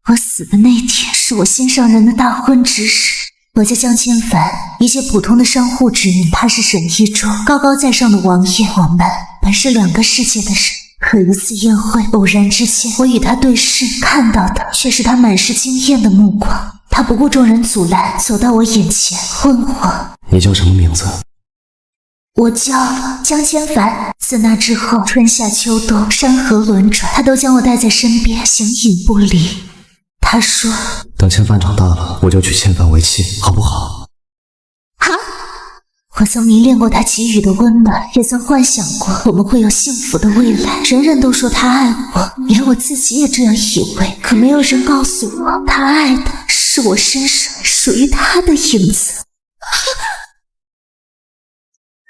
我死的那天是我心上人的大婚之日。我叫江千帆，一介普通的商户之女，他是沈一舟，高高在上的王爷。我们本是两个世界的人。可一次宴会，偶然之间，我与他对视，看到的却是他满是惊艳的目光。他不顾众人阻拦，走到我眼前，问我：“你叫什么名字？”我叫江千帆。自那之后，春夏秋冬，山河轮转，他都将我带在身边，形影不离。他说：“等千帆长大了，我就娶千帆为妻，好不好？”啊！我曾迷恋过他给予的温暖，也曾幻想过我们会有幸福的未来。人人都说他爱我，连我自己也这样以为。可没有人告诉我，他爱的是我身上属于他的影子。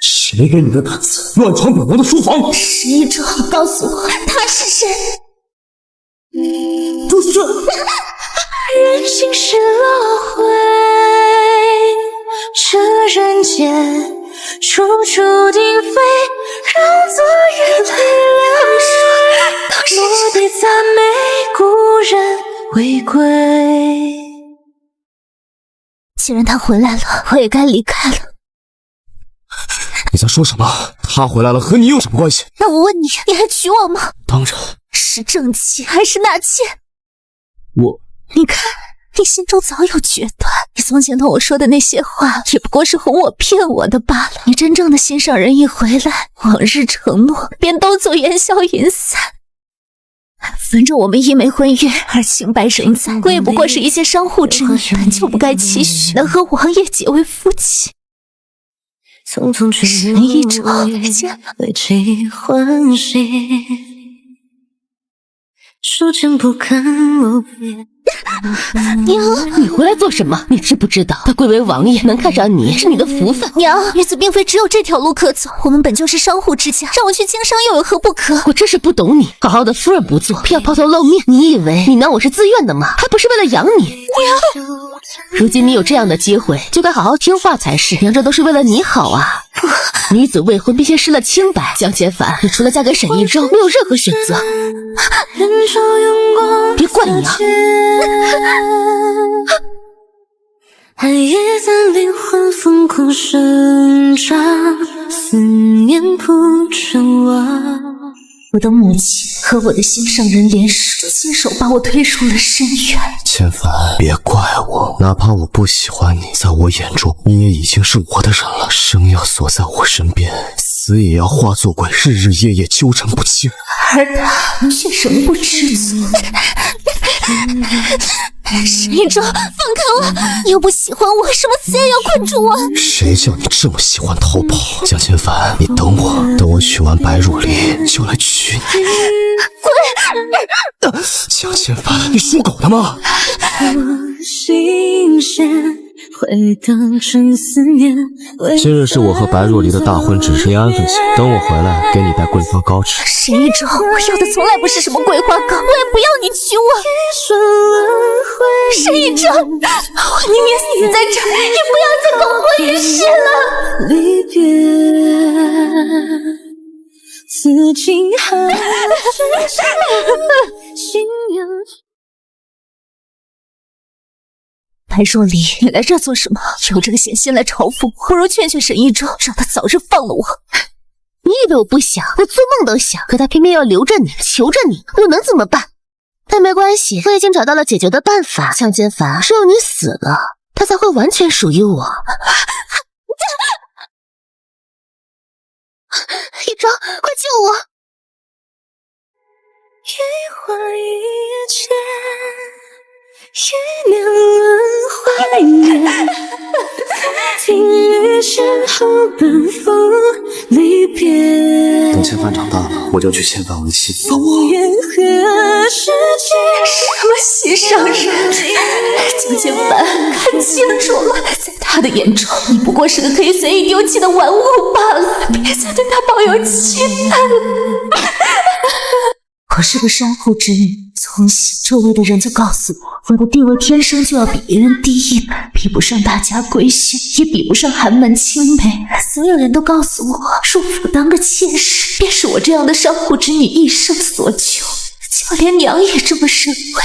谁给你的胆子乱闯本王的书房？沈一舟，你告诉我他是谁？住手！人心是轮回，这人间处处定非，让昨日泪流。落地赞美，故人未归。既然他回来了，我也该离开了。你在说什么？他回来了和你有什么关系？那我问你，你还娶我吗？当然。是正妻还是纳妾？你看，你心中早有决断。你从前同我说的那些话，只不过是哄我骗我的罢了。你真正的心上人一回来，往日承诺便都走烟消云散。反正我们一没婚约，二清白仍在。我也不过是一介商户之女，本就不该期许能和王爷结为夫妻。匆匆去沈一舟，为其欢喜，书剑不肯谋别。娘，你回来做什么？你知不知道，他贵为王爷，能看上你是你的福分。娘，女子并非只有这条路可走，我们本就是商户之家，让我去经商又有何不可？我真是不懂你，好好的夫人不做，偏要抛头露面。你以为你拿我是自愿的吗？还不是为了养你。娘，如今你有这样的机会，就该好好听话才是。娘，这都是为了你好啊。女子未婚必先失了清白，江千帆，你除了嫁给沈一舟，没有任何选择。别怪娘。寒夜在灵魂疯狂生长，思念铺成网。我的母亲和我的心上人联手，亲手把我推入了深渊。千帆，别怪我，哪怕我不喜欢你，在我眼中你也已经是我的人了。生要锁在我身边，死也要化作鬼，日日夜夜纠缠不清。而他却神不知足。沈一舟，放开我！你又不喜欢我，什么死也要困住我？谁叫你这么喜欢逃跑？江千帆，你等我，等我娶完白如离，就来娶你。滚！江千帆，你属狗的吗？心弦回荡成思念。今日是我和白若离的大婚之日，你安分些，等我回来给你带桂花糕吃。沈一舟，我要的从来不是什么桂花糕，我也不要你娶我。沈一舟，我宁愿死在这儿，也不要再苟活于世了。离别，此情还是心有。白若离，你来这做什么？有这个闲心来嘲讽我，不如劝劝沈一舟，让他早日放了我。你以为我不想？我做梦都想，可他偏偏要留着你，求着你，我能怎么办？但没关系，我已经找到了解决的办法。江千帆，只有你死了，他才会完全属于我。一舟，快救我！一花一叶间，一年轮怀念。听雨先后奔赴离别。等千帆长大了，我就娶千帆为妻。放我！什么心上人？江千帆，看清楚了，在他的眼中，你不过是个可以随意丢弃的玩物罢了。别再对他抱有期待了。我是个商户之女，从小周围的人就告诉我，我的地位天生就要比别人低一等，比不上大家闺秀，也比不上寒门青梅。所有人都告诉我，入府当个妾室，便是我这样的商户之女一生所求。就连娘也这么认为。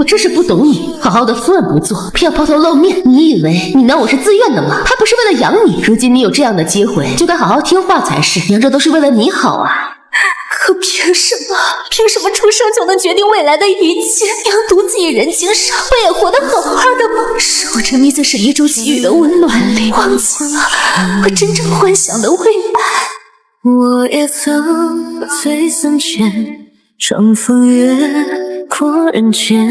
我真是不懂你，好好的夫人不做，偏要抛头露面。你以为你拿我是自愿的吗？还不是为了养你。如今你有这样的机会，就该好好听话才是。娘，这都是为了你好啊。可凭什么？凭什么出生就能决定未来的一切？娘独自一人经商，不也活得好好的吗？是我沉迷在沈一舟给予的温暖里，忘记了我真正幻想的未来。我也曾醉三千，乘风越过人间，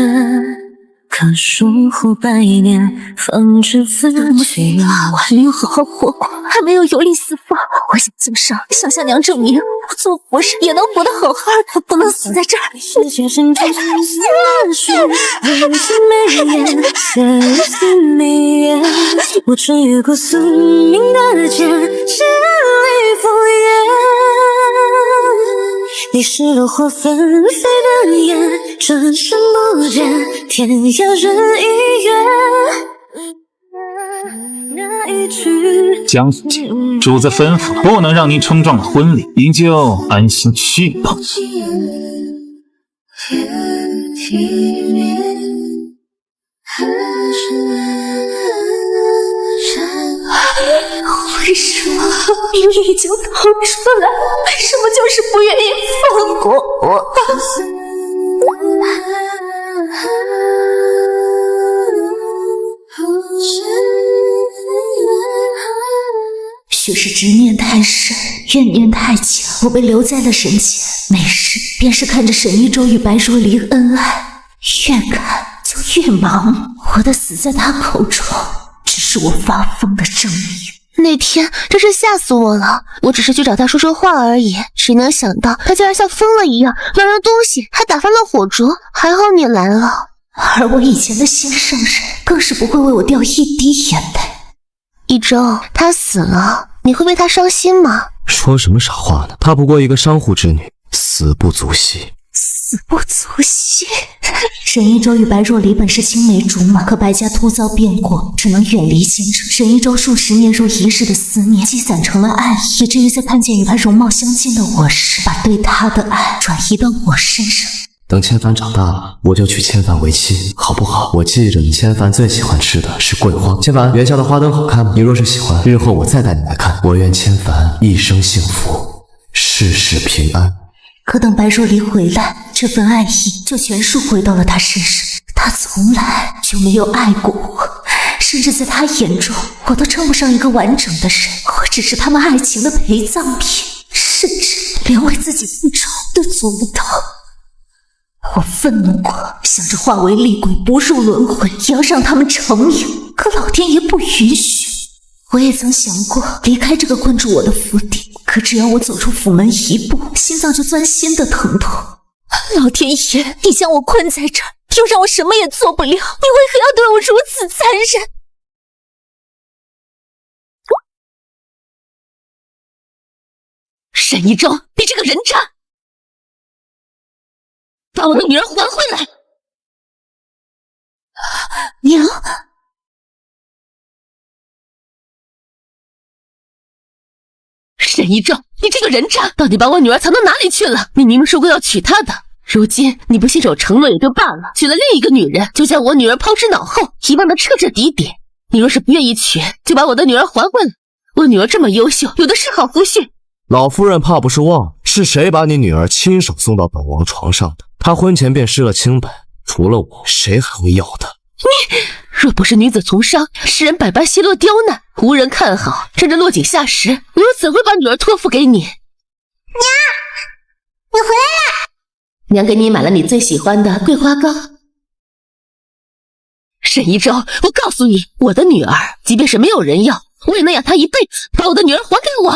可疏忽百年，方知自己。我还没有好好活过，还没有游历四方。我想经商，想向娘证明，我做佛事也能活得好好的，我不能死在这儿。世界上最思绪，人生眉眼，人生眉眼，我穿越过宿命的剑，千里烽烟。你是落花纷飞的眼，转身不见，天涯人已远。江府前，主子吩咐，不能让您冲撞了婚礼，您就安心去吧。为什么明明已经逃出来，为什么就是不愿意放过我？许是执念太深，怨念太强，我被留在了神前，没事便是看着沈一舟与白若离恩爱，越看就越忙，活得死在他口中，只是我发疯的证明。那天真是吓死我了，我只是去找他说说话而已，谁能想到他竟然像疯了一样乱扔东西，还打翻了火烛。还好你来了。而我以前的心上人更是不会为我掉一滴眼泪。一舟，他死了，你会为他伤心吗？说什么傻话呢？她不过一个商户之女，死不足惜。死不足惜。沈一舟与白若离本是青梅竹马，可白家突遭变故，只能远离前程。沈一舟数十年如一日的思念积攒成了爱意，以至于在看见与他容貌相近的我时，把对他的爱转移到我身上。等千帆长大了，我就娶千帆为妻，好不好？我记着你千帆最喜欢吃的是桂花。千帆，园下的花灯好看吗？你若是喜欢，日后我再带你来看。我愿千帆一生幸福，事事平安。可等白若离回来，这份爱意就全数回到了他身上。他从来就没有爱过我，甚至在他眼中，我都称不上一个完整的人。我只是他们爱情的陪葬品，甚至连为自己复仇都做不到。我愤怒过，想着化为厉鬼，不入轮回，也要让他们成名。可老天爷不允许。我也曾想过离开这个困住我的府邸，可只要我走出府门一步，心脏就钻心的疼痛。老天爷，你将我困在这儿，又让我什么也做不了，你为何要对我如此残忍？沈一舟，你这个人渣！把我的女儿还回来！娘，沈一舟，你这个人渣，到底把我女儿藏到哪里去了？你明明说过要娶她的，如今你不信守承诺也就罢了，娶了另一个女人，就将我女儿抛之脑后，遗忘得彻彻底底。你若是不愿意娶，就把我的女儿还回来。我女儿这么优秀，有的是好夫婿。老夫人怕不是忘了，是谁把你女儿亲手送到本王床上的？她婚前便失了清白，除了我，谁还会要她？你若不是女子从商，世人百般奚落刁难，无人看好，趁着落井下石，我又怎会把女儿托付给你？娘，你回来了！娘给你买了你最喜欢的桂花糕。沈一舟，我告诉你，我的女儿，即便是没有人要，我也能养她一辈子。把我的女儿还给我！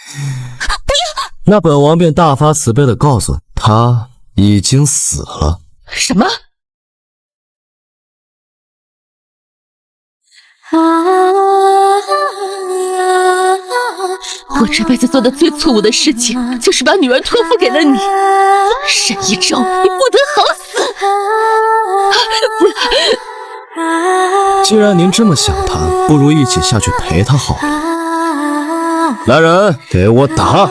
不要！那本王便大发慈悲的告诉你，她已经死了。什么？我这辈子做的最错误的事情，就是把女儿托付给了你。沈一舟，你不得好死！既然您这么想她，不如一起下去陪她好了。来人，给我打！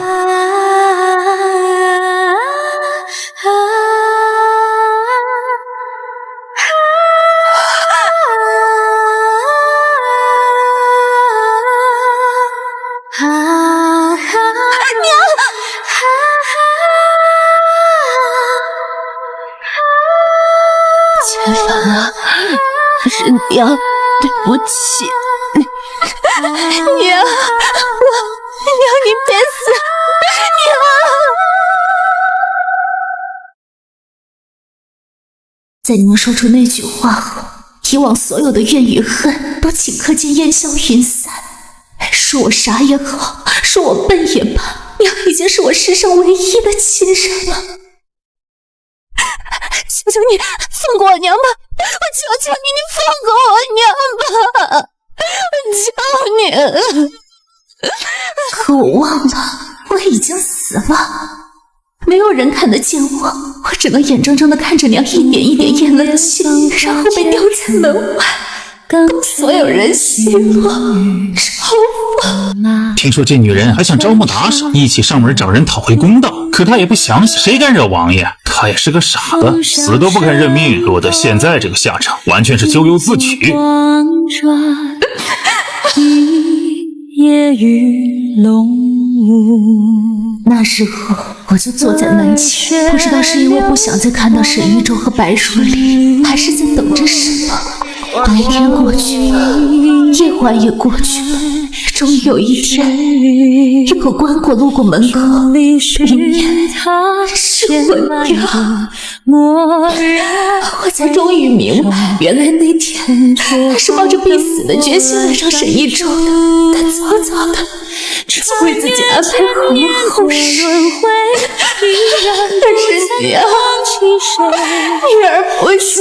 千帆啊，是娘，对不起。娘，娘你别死，娘！在你们说出那句话后，以往所有的怨与恨都顷刻间烟消云散。说我傻也好，说我笨也罢，娘已经是我世上唯一的亲人了。求求你放过我娘吧！我求求你，你放过我娘吧！我求你！可我忘了，我已经死了，没有人看得见我，我只能眼睁睁地看着娘一点一点咽了气，然后被丢在门外，供所有人奚落嘲讽。听说这女人还想招募打手，一起上门找人讨回公道，可她也不想想，谁敢惹王爷？她也是个傻子，死都不肯认命，落得现在这个下场，完全是咎由自取。那时候我就坐在门前，不知道是因为不想再看到沈玉舟和白若琳，还是在等着什么。白天过去了，夜晚也过去了，终于有一天，一个棺椁路过门口，里面是我娘。我才终于明白，原来那天他是抱着必死的决心来找沈玉舟的，他早早的就为自己安排好了后事。可是娘，女儿不想，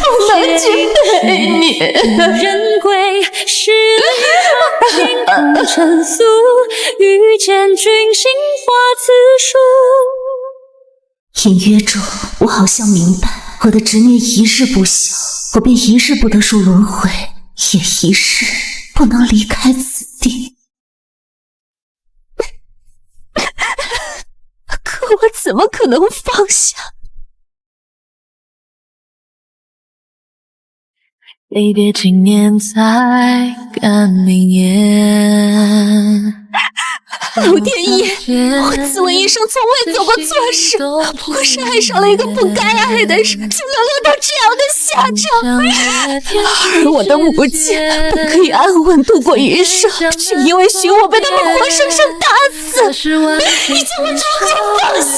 不能去陪你。人归是凌空尘俗，遇见君心花此书。隐约中，我好像明白，我的执念一日不消，我便一日不得入轮回，也一日不能离开此地。可我怎么可能放下？离别经年才敢明言。陆天一，我自问一生从未做过错事，不过是爱上了一个不该爱的人，就沦落到这样的下场。而我的母亲本可以安稳度过余生，却因为许我被他们活生生打死，你叫我如何放下？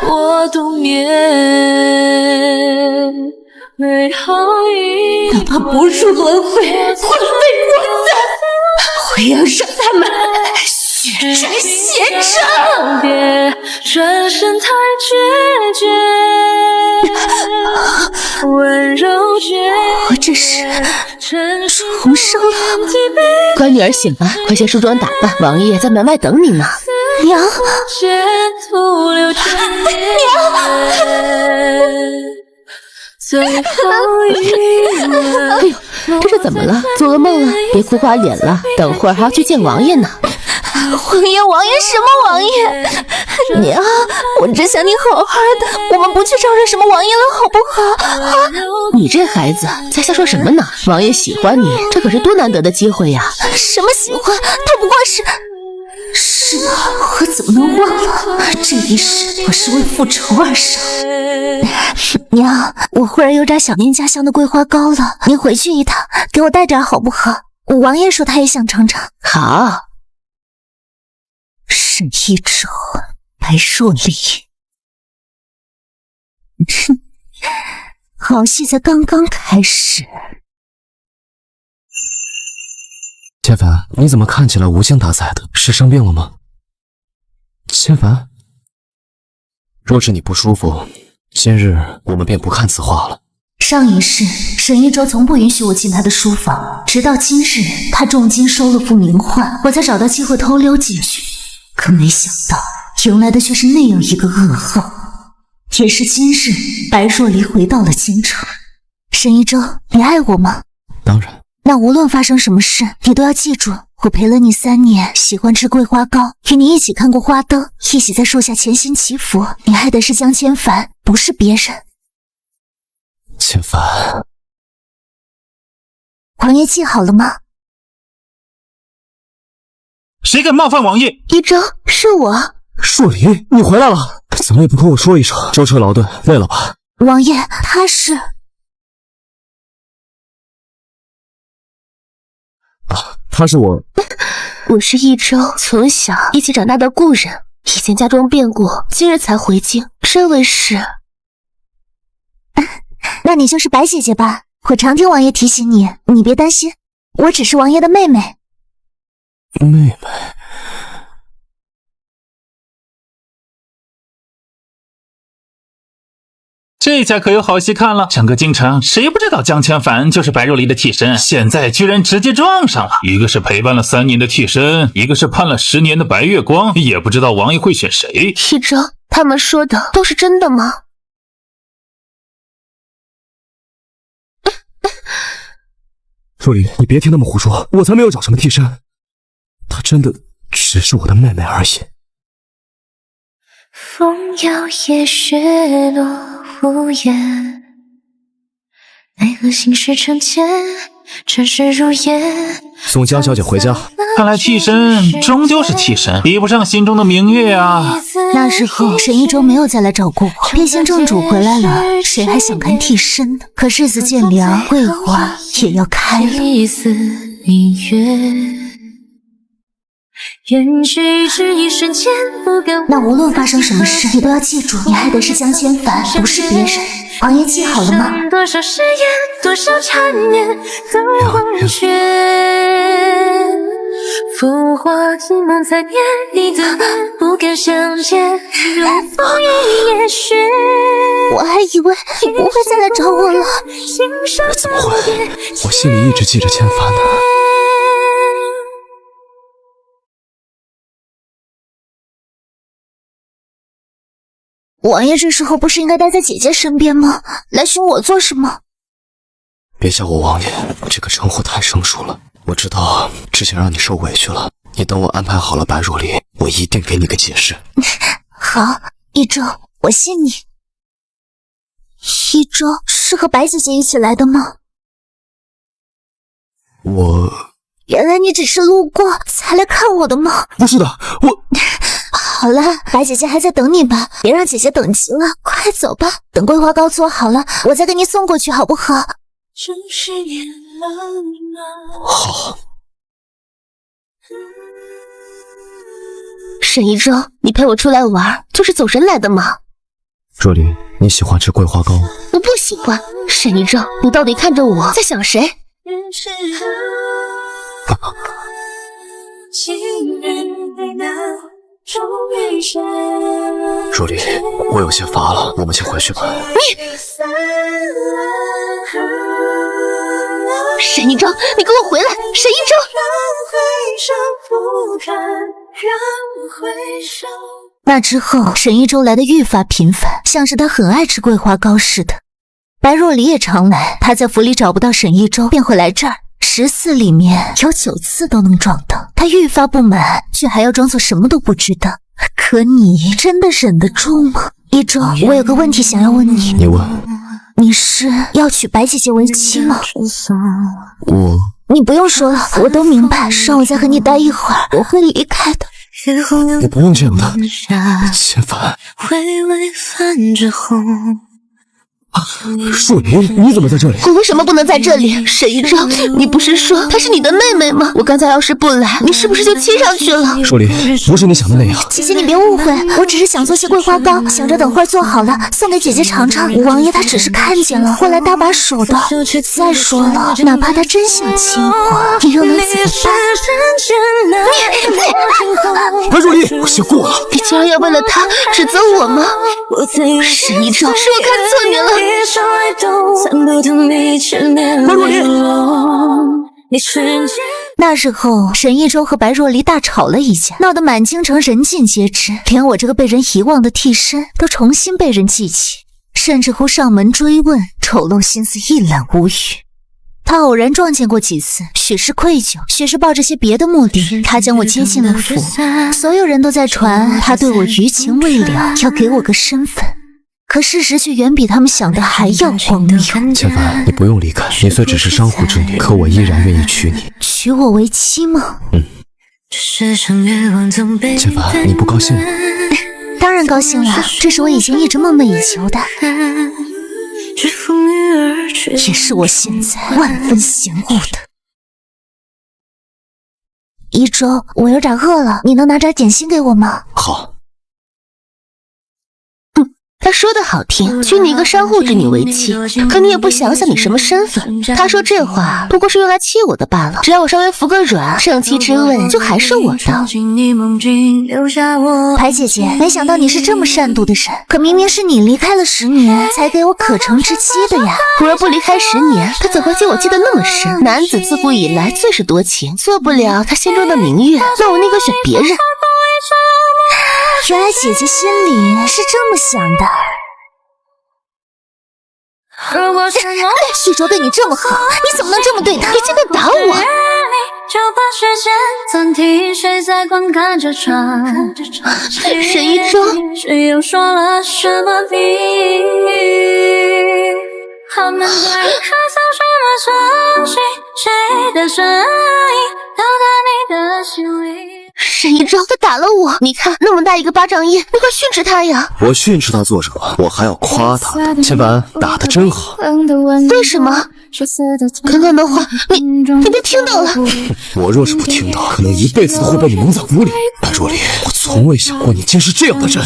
我独眠，哪怕不入轮回，魂飞魄散，我也要让他们血债血偿。转身太决绝，温柔绝，我这是重生了。乖女儿醒了，快些梳妆打扮，王爷在门外等你呢。娘，最后一吻。哎呦，这是怎么了？做噩梦了？别哭花脸了，等会儿还要去见王爷呢。王爷，王爷什么王爷？娘，我只想你好好的，我们不去招惹什么王爷了，好不好？你这孩子在瞎说什么呢？王爷喜欢你，这可是多难得的机会呀！什么喜欢？他不过是……是啊，我怎么能忘了？这一世我是为复仇而生。娘，我忽然有点想念家乡的桂花糕了，您回去一趟，给我带点好不好？王爷说他也想尝尝。好。沈一舟，白若琳，哼，好戏才刚刚开始。千帆，你怎么看起来无精打采的？是生病了吗？千帆，若是你不舒服，今日我们便不看此画了。上一世，沈一舟从不允许我进他的书房，直到今日，他重金收了副名画，我才找到机会偷溜进去。可没想到，迎来的却是那样一个噩耗。也是今日，白若离回到了京城。沈一舟，你爱我吗？当然。那无论发生什么事，你都要记住，我陪了你3年，喜欢吃桂花糕，与你一起看过花灯，一起在树下潜心祈福。你爱的是江千帆，不是别人。千帆，王爷记好了吗？谁敢冒犯王爷？一舟，是我。若离，你回来了，怎么也不跟我说一声？舟车劳顿，累了吧？王爷，他是……他是我是一周从小一起长大的故人，以前家中变故，今日才回京，这位是……那你就是白姐姐吧？我常听王爷提醒你，你别担心，我只是王爷的妹妹。妹妹。这下可有好戏看了，整个京城谁不知道江千帆就是白若离的替身，现在居然直接撞上了。一个是陪伴了3年的替身，一个是盼了10年的白月光，也不知道王爷会选谁。一周，他们说的都是真的吗？若离，你别听他们胡说，我才没有找什么替身，她真的只是我的妹妹而已。风摇曳，雪落无言，奈何心事成茧，尘世如烟。送江小姐回家。看来替身终究是替身，比不上心中的明月啊。那时候沈一舟没有再来找过我，变形正主回来了，谁还想看替身呢？可日子渐凉，桂花也要开了。那无论发生什么事，你都要记住，你爱的是江千帆，不是别人。王爷记好了吗？多少誓言，多少缠绵都忘却，浮华一梦在面，你的脸不敢相见，如风雨夜雪。我还以为你不会再来找我了。怎么会？我心里一直记着千帆呢。王爷这时候不是应该待在姐姐身边吗？来寻我做什么？别叫我王爷，这个称呼太生疏了。我知道之前让你受委屈了，你等我安排好了白若离，我一定给你个解释。好，一周，我信你。一周是和白姐姐一起来的吗？原来你只是路过才来看我的吗？不是的，好了，白姐姐还在等你吧，别让姐姐等急了，快走吧。等桂花糕做好了，我再给你送过去，好不好？好。沈一舟，你陪我出来玩，就是走神来的吗？若离，你喜欢吃桂花糕？我不喜欢。沈一舟，你到底看着我在想谁？若离，我有些乏了，我们先回去吧。沈一舟，你给我回来！沈一舟。那之后，沈一舟来的愈发频繁，像是他很爱吃桂花糕似的。白若离也常来，他在府里找不到沈一舟，便会来这儿。14里面有9次都能撞到，他愈发不满，却还要装作什么都不知道。可你真的忍得住吗？一周，我有个问题想要问你。你问。你是要娶白姐姐为妻吗？你不用说了，我都明白，让我再和你待一会儿，我会离开的。你不用这样的，千帆。若离，你怎么在这里？我为什么不能在这里？沈一舟，你不是说她是你的妹妹吗？我刚才要是不来，你是不是就亲上去了？若离，不是你想的那样。姐姐，你别误会，我只是想做些桂花糕，想着等会儿做好了送给姐姐尝尝。王爷他只是看见了，会来搭把手的。再说了，哪怕他真想亲我，你又能怎么办？白若离，我先过了。你竟然要为了他指责我吗？沈一舟，是我看错你了。白若离。那时候，沈一舟和白若离大吵了一架，闹得满京城人尽皆知，连我这个被人遗忘的替身都重新被人记起，甚至乎上门追问，丑陋心思一览无余。他偶然撞见过几次，许是愧疚，许是抱着些别的目的，他将我接进了府。所有人都在传他对我余情未了，要给我个身份。可事实却远比他们想的还要荒谬。千帆，你不用离开，你虽只是商户之女，可我依然愿意娶你。娶我为妻吗？千帆，你不高兴吗？当然高兴了，这是我以前一直梦寐以求的。也是我现在万分嫌恶的。一周，我有点饿了，你能拿点点心给我吗？好。他说的好听，娶你一个商户之女为妻，可你也不想想你什么身份。他说这话不过是用来气我的罢了，只要我稍微服个软，盛妻之位就还是我的。白姐姐，没想到你是这么善妒的人，可明明是你离开了10年才给我可乘之妻的呀。我若不离开10年，他怎会记我记得那么深？男子自古以来最是多情，做不了他心中的明月，那我宁可选别人。原来姐姐心里是这么想的。许卓对你这么好，你怎么能这么对他？你竟敢打我！沈一舟，谁又说了什么谜语？他们在看扫什么东西？谁的声音到达你的心里？沈一舟，他打了我，你看那么大一个巴掌印，你快训斥他呀！我训斥他做什么？我还要夸他。千帆打得真好。为什么？刚刚的话，你别听到了。我若是不听到，可能一辈子都会被你蒙在鼓里。白若离，我从未想过你竟是这样的人。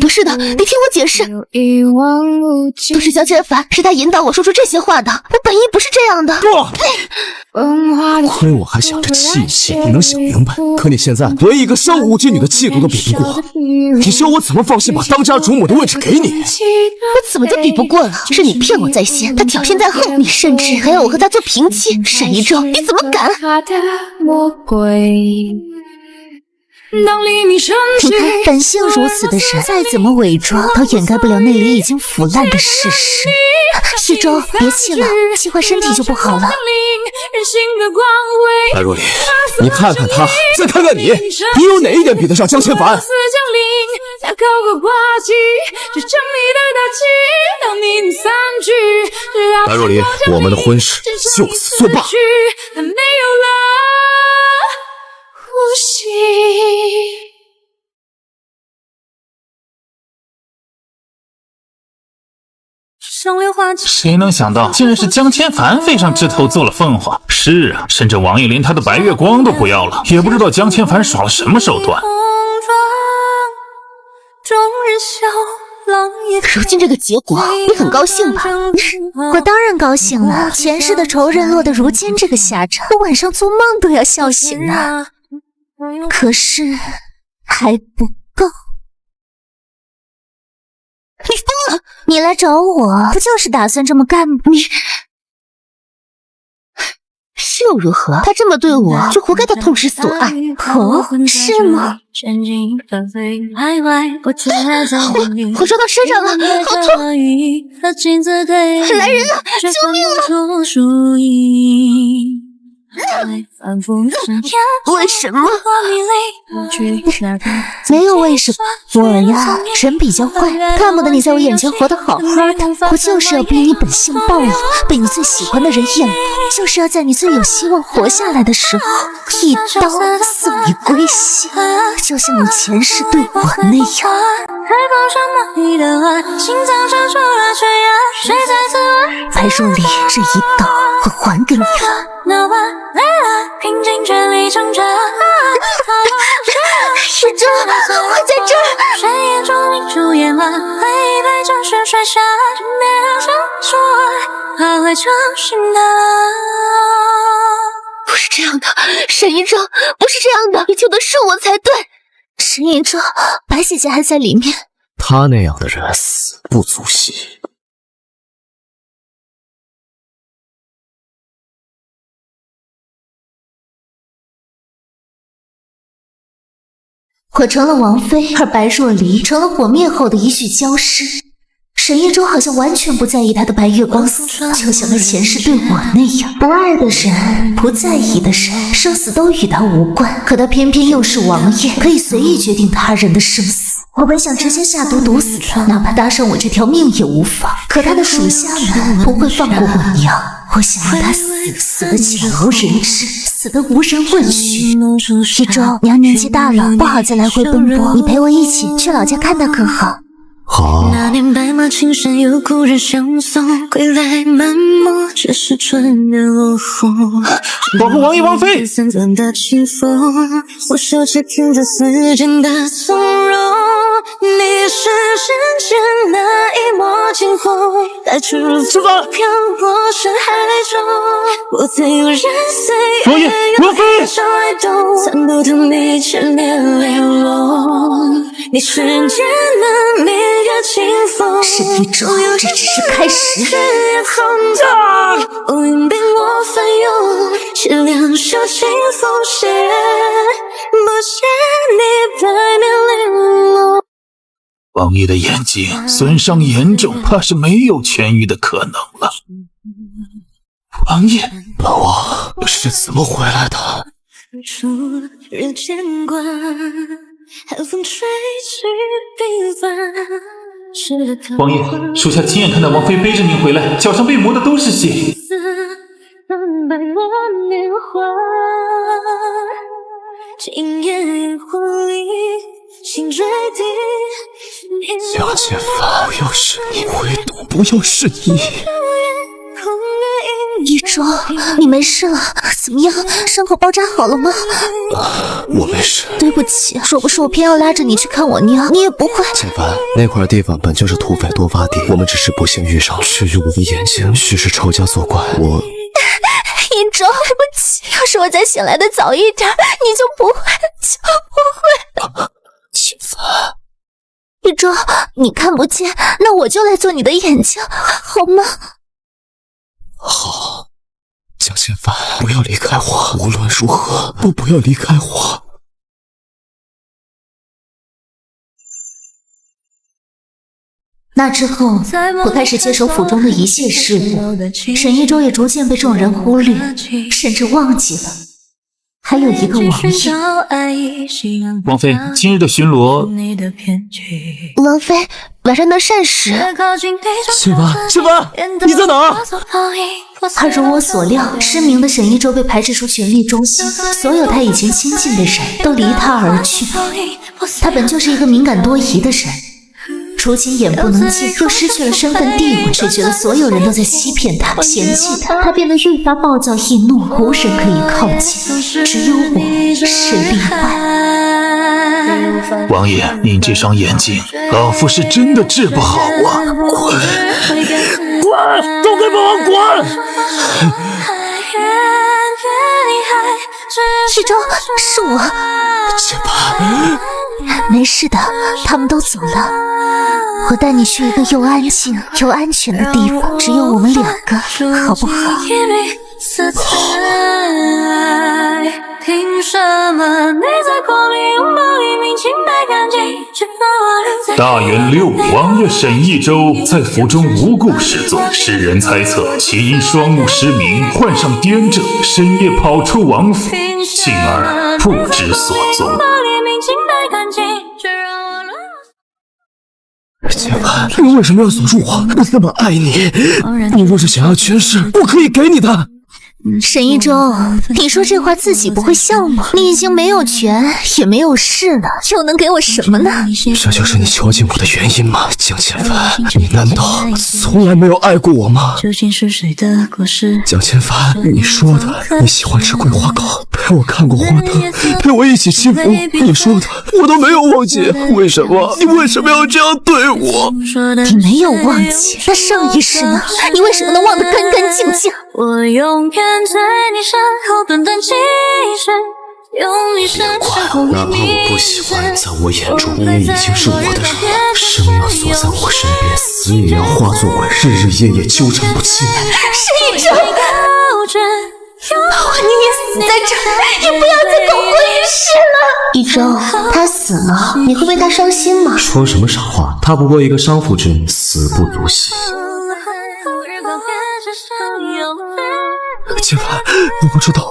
不是的，你听我解释。都是江千帆，是他引导我说出这些话的，我本意不是这样的。不，亏我还想着气一气，你能想明白。可你现在连一个商务之女的气度都比不过，你说我怎么放心把当家主母的位置给你？我怎么就比不过了？是你骗我在先，他挑衅在后，你甚至还要我和他做平妻。沈一舟，你怎么敢？你看，本性如此的人，再怎么伪装，都掩盖不了内里已经腐烂的事实。许舟，别气了，气坏身体就不好了。白若离，你看看他，再看看你，你有哪一点比得上江千帆？白若离，我们的婚事就此作罢。谁能想到，竟然是江千帆飞上枝头做了凤凰。是啊，甚至王爷连他的白月光都不要了，也不知道江千帆耍了什么手段。如今这个结果，你很高兴吧？我当然高兴了，前世的仇人落得如今这个下场，我晚上做梦都要笑醒啊。可是还不够。你疯了！你来找我，不就是打算这么干吗？你又如何？他这么对我，就活该他痛失所爱。哦，是吗？我抓到身上了，好痛！来人啊！救命啊！为什么？没有为什么，我呀，人比较坏，看不得你在我眼前活得好好的，我就是要逼你本性暴露，被你最喜欢的人厌恶，就是要在你最有希望活下来的时候，一刀送你归西，就像你前世对我那样。白若离，这一刀我还给你了。许舟，我在这儿。深夜中你出演了，喝一杯就是摔下，就别让伤说爱，还会诚实的。不是这样的，沈一舟，不是这样的，你救的是我才对。沈一舟，白姐姐还在里面。他那样的人死不足惜。我成了王妃，而白若离成了火灭后的一具焦尸。沈一舟好像完全不在意他的白月光死，就像他前世对我那样，不爱的人，不在意的人，生死都与他无关。可他偏偏又是王爷，可以随意决定他人的生死。我本想直接下毒毒死他，哪怕搭上我这条命也无妨。可他的属下们不会放过我娘，我想让他死得惨无人知，死得无人问询。一舟，娘年纪大了，不好再来回奔波，你陪我一起去老家看他可好？好。那年白马青山有故人相送，归来满目只是春日落红。保护王爷王妃。散乱的清风，我手指听着丝间的从容。你是人间那一抹金红，带出浮漂泊深海中。我自由任岁王爷王妃。少爱动，参不同你千年玲珑。你是人间那明月清风，沈一舟，这只是开始。乌云被我翻涌，凄凉袖清风斜，不见你百面玲珑。王爷的眼睛损伤严重，怕是没有痊愈的可能了。王爷，本王是怎么回来的？出日间关，寒风吹去鬓发。王爷，属下亲眼看到王妃背着您回来，脚上被磨的都是血。白了年华，今夜魂里心坠地。江千帆，不要是你，唯独不要是你。一舟，你没事了？怎么样？伤口包扎好了吗？我没事。对不起，若不是我偏要拉着你去看我娘，你也不会。千帆，那块地方本就是土匪多发地，我们只是不幸遇上。至于我的眼睛，许是仇家作怪。一舟，对不起，要是我再醒来的早一点，你就不会。千帆，一舟，你看不见，那我就来做你的眼睛，好吗？好，江千帆，不要离开我，无论如何都不要离开我。那之后，我开始接手府中的一切事务，沈一舟也逐渐被众人忽略，甚至忘记了还有一个王爷。王妃，今日的巡逻，王妃，晚上的膳食。千帆，千帆，你在哪儿？他如我所料，失明的沈一舟被排斥出权力中心，所有他以前亲近的人都离他而去。他本就是一个敏感多疑的人，如今眼不能见，若失去了身份地位，只觉得所有人都在欺骗他、嫌弃他，他变得愈发暴躁易怒，无人可以靠近，只有我是例外。王爷，您这双眼睛，老夫是真的治不好啊！滚！滚！都给本王滚！一舟，是我。千帆，没事的，他们都走了。我带你去一个又安静又安全的地方，只有我们两个，好不好？凭什么你在光里拥抱一名清白干净直发人大元6，王爷沈一舟在府中无故失踪，世人猜测其因双目失明，患上癫症，深夜跑出王府，进而不知所踪。千帆，你为什么要锁住我？我那么爱你，你若是想要权势，我可以给你的。沈一舟，你说这话自己不会笑吗？你已经没有权，也没有势了，又能给我什么呢？这就是你囚禁我的原因吗？江千帆，你难道从来没有爱过我吗？究竟是谁的果实？江千帆，你说的你喜欢吃桂花糕，陪我看过花灯，陪我一起祈福，你说的我都没有忘记。为什么？你为什么要这样对我？你没有忘记，那上一世呢？你为什么能忘得干干净净？我永远在你身后短短几生，用一生守护哪怕我不喜欢，在我眼中你也已经是我的人了。生要锁在我身边，死也要化作我，日日夜夜纠缠不清。沈一舟，我宁愿死在这儿，也不要再苟活于世了。一舟，他死了，你会为他伤心吗？说什么傻话？他不过一个伤妇之女，死不足惜。千帆，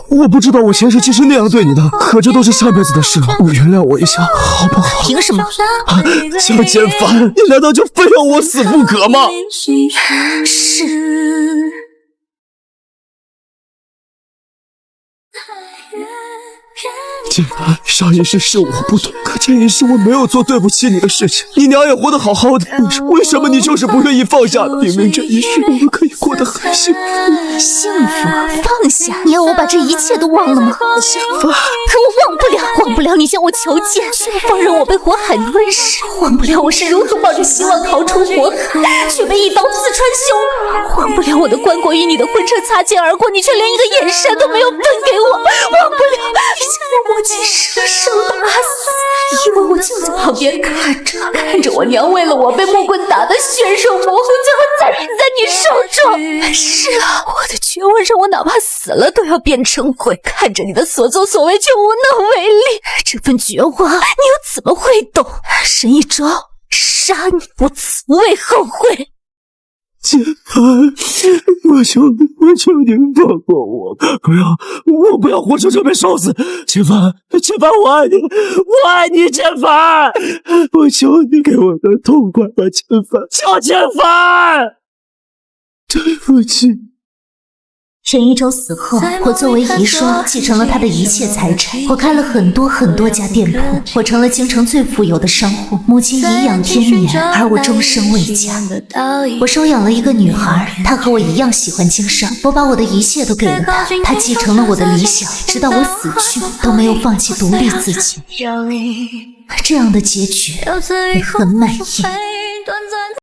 我不知道我前世今生那样对你的，可这都是下辈子的事了，你原谅我一下好不好？凭什么？江千帆，你难道就非要我死不可吗？是。建凡，上一世是我不懂，可这一世我没有做对不起你的事情。你娘也活得好好的，为什么你就是不愿意放下呢？明明这一世我们可以过得很幸福。幸福？放下？你要我把这一切都忘了吗？建凡，可我忘不了，忘不了你向我求见，却放任我被火海吞噬，忘不了我是如何抱着希望逃出火海，却被一刀刺穿胸膛，忘不了我的棺椁与你的婚车擦肩而过，你却连一个眼神都没有分给我，忘不了你将我磨尽生生打死，因为我就在旁边看着我娘为了我被木棍打得血肉模糊，最后惨死在你手中。是啊，我的绝望让我哪怕死了都要变成鬼，看着你的所作所为却无能为力，这份绝望你又怎么会懂？神一招杀你，我从未后悔。建凡，我求你放过我，我不要活成这边烧死。建凡，我爱你，建凡，我求你给我个痛快吧，建凡，叫建凡，对不起。沈一舟死后，我作为遗孀继承了他的一切财产，我开了很多家店铺，我成了京城最富有的商户。母亲颐养天年，而我终生未嫁。我收养了一个女孩，她和我一样喜欢经商，我把我的一切都给了她，她继承了我的理想，直到我死去都没有放弃独立自己。这样的结局，你很满意。